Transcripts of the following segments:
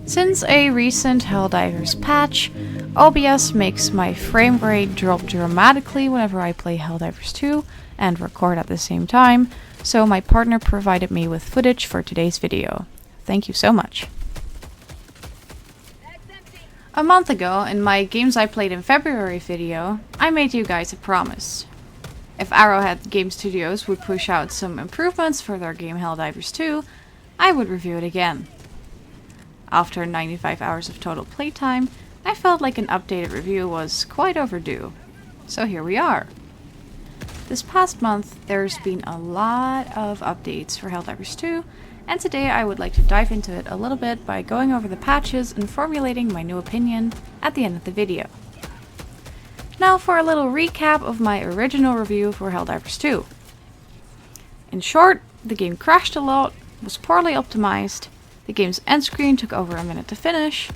Since a recent Helldivers patch, OBS makes my frame rate drop dramatically whenever I play Helldivers 2 and record at the same time, so my partner provided me with footage for today's video. Thank you so much. A month ago, in my Games I Played in February video, I made you guys a promise. If Arrowhead Game Studios would push out some improvements for their game Helldivers 2, I would review it again. After 95 hours of total playtime, I felt like an updated review was quite overdue. So here we are. This past month, there's been a lot of updates for Helldivers 2, and today I would like to dive into it a little bit by going over the patches and formulating my new opinion at the end of the video. Now for a little recap of my original review for Helldivers 2. In short, the game crashed a lot, was poorly optimized, the game's end screen took over a minute to finish,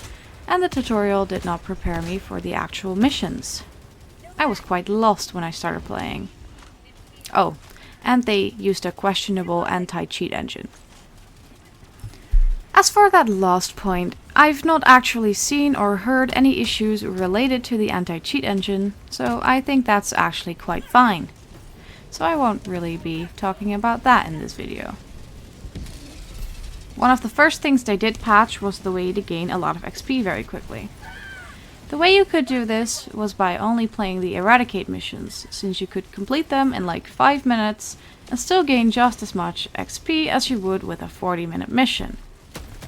and the tutorial did not prepare me for the actual missions. I was quite lost when I started playing. Oh, and they used a questionable anti-cheat engine. As for that last point, I've not actually seen or heard any issues related to the anti-cheat engine, so I think that's actually quite fine. So I won't really be talking about that in this video. One of the first things they did patch was the way to gain a lot of XP very quickly. The way you could do this was by only playing the Eradicate missions, since you could complete them in like 5 minutes and still gain just as much XP as you would with a 40-minute mission.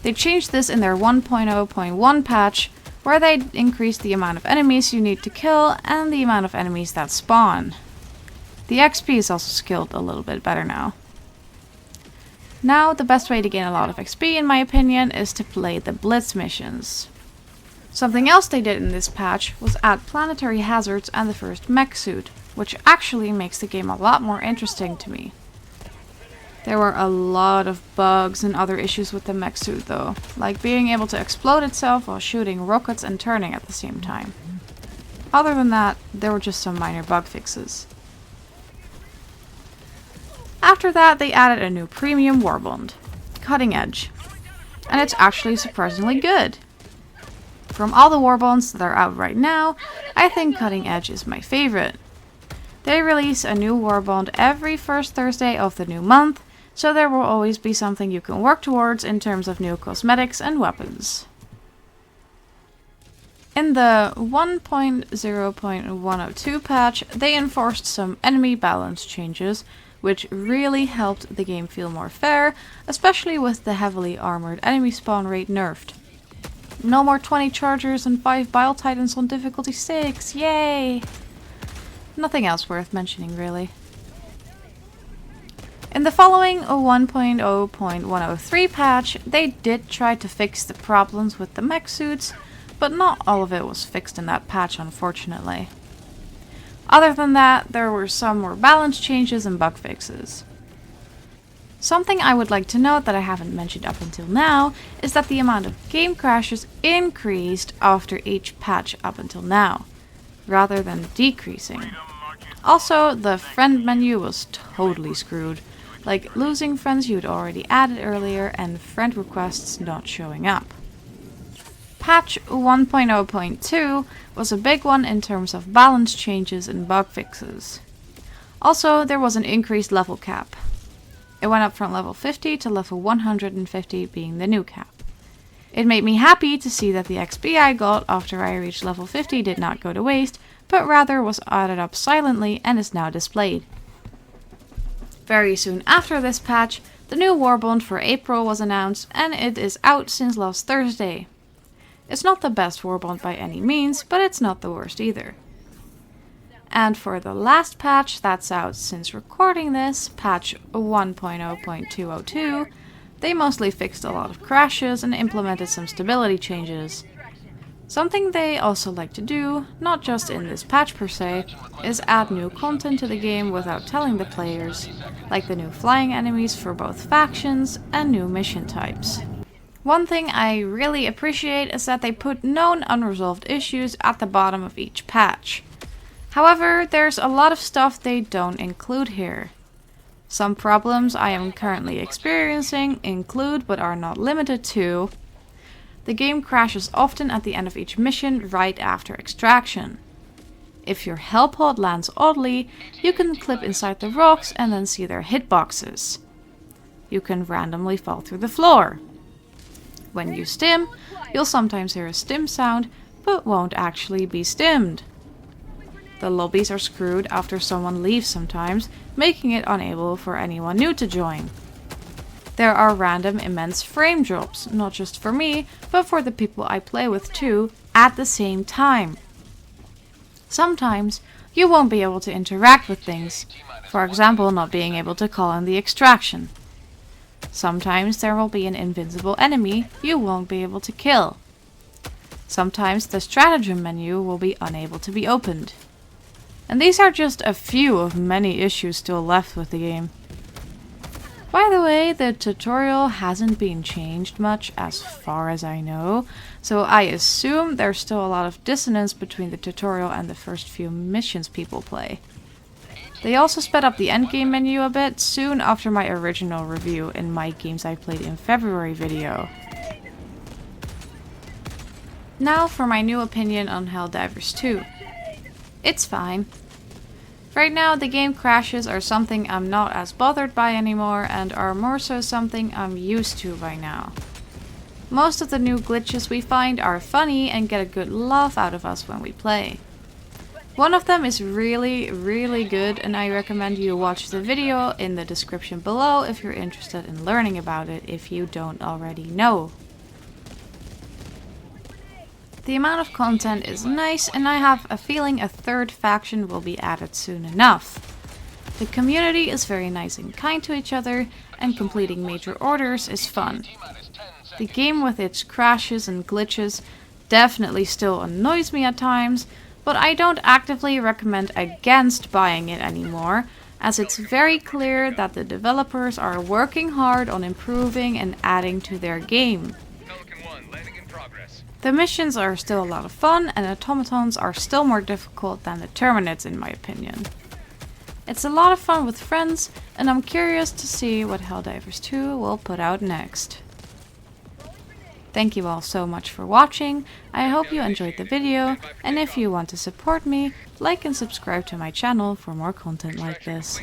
They changed this in their 1.0.1 patch, where they increased the amount of enemies you need to kill and the amount of enemies that spawn. The XP is also skilled a little bit better now. Now, the best way to gain a lot of XP, in my opinion, is to play the Blitz missions. Something else they did in this patch was add planetary hazards and the first mech suit, which actually makes the game a lot more interesting to me. There were a lot of bugs and other issues with the mech suit though, like being able to explode itself while shooting rockets and turning at the same time. Other than that, there were just some minor bug fixes. After that, they added a new premium warbond, Cutting Edge, and it's actually surprisingly good. From all the warbonds that are out right now, I think Cutting Edge is my favorite. They release a new warbond every first Thursday of the new month, so there will always be something you can work towards in terms of new cosmetics and weapons. In the 1.0.102 patch, they enforced some enemy balance changes, which really helped the game feel more fair, especially with the heavily armored enemy spawn rate nerfed. No more 20 chargers and 5 bile titans on difficulty 6, yay! Nothing else worth mentioning really. In the following 1.0.103 patch, they did try to fix the problems with the mech suits, but not all of it was fixed in that patch unfortunately. Other than that, there were some more balance changes and bug fixes. Something I would like to note that I haven't mentioned up until now is that the amount of game crashes increased after each patch up until now, rather than decreasing. Also, the friend menu was totally screwed, like losing friends you'd already added earlier and friend requests not showing up. Patch 1.0.2 was a big one in terms of balance changes and bug fixes. Also, there was an increased level cap. It went up from level 50 to level 150 being the new cap. It made me happy to see that the XP I got after I reached level 50 did not go to waste, but rather was added up silently and is now displayed. Very soon after this patch, the new warbond for April was announced and it is out since last Thursday. It's not the best warbond by any means, but it's not the worst either. And for the last patch that's out since recording this, patch 1.0.202, they mostly fixed a lot of crashes and implemented some stability changes. Something they also like to do, not just in this patch per se, is add new content to the game without telling the players, like the new flying enemies for both factions and new mission types. One thing I really appreciate is that they put known unresolved issues at the bottom of each patch. However, there's a lot of stuff they don't include here. Some problems I am currently experiencing include, but are not limited to, The game crashes often at the end of each mission right after extraction. If your hell pod lands oddly, you can clip inside the rocks and then see their hitboxes. You can randomly fall through the floor. When you stim, you'll sometimes hear a stim sound, but won't actually be stimmed. The lobbies are screwed after someone leaves sometimes, making it unable for anyone new to join. There are random immense frame drops, not just for me, but for the people I play with too, at the same time. Sometimes you won't be able to interact with things, for example not being able to call in the extraction. Sometimes there will be an invincible enemy you won't be able to kill. Sometimes the stratagem menu will be unable to be opened. And these are just a few of many issues still left with the game. By the way, the tutorial hasn't been changed much as far as I know, so I assume there's still a lot of dissonance between the tutorial and the first few missions people play. They also sped up the endgame menu a bit soon after my original review in my Games I Played in February video. Now for my new opinion on Helldivers 2. It's fine. Right now the game crashes are something I'm not as bothered by anymore and are more so something I'm used to by now. Most of the new glitches we find are funny and get a good laugh out of us when we play. One of them is really good and I recommend you watch the video in the description below if you're interested in learning about it if you don't already know. The amount of content is nice and I have a feeling a third faction will be added soon enough. The community is very nice and kind to each other and completing major orders is fun. The game with its crashes and glitches definitely still annoys me at times, but I don't actively recommend against buying it anymore, as it's very clear that the developers are working hard on improving and adding to their game. The missions are still a lot of fun and automatons are still more difficult than the Terminids in my opinion. It's a lot of fun with friends and I'm curious to see what Helldivers 2 will put out next. Thank you all so much for watching, I hope you enjoyed the video, and if you want to support me, like and subscribe to my channel for more content like this.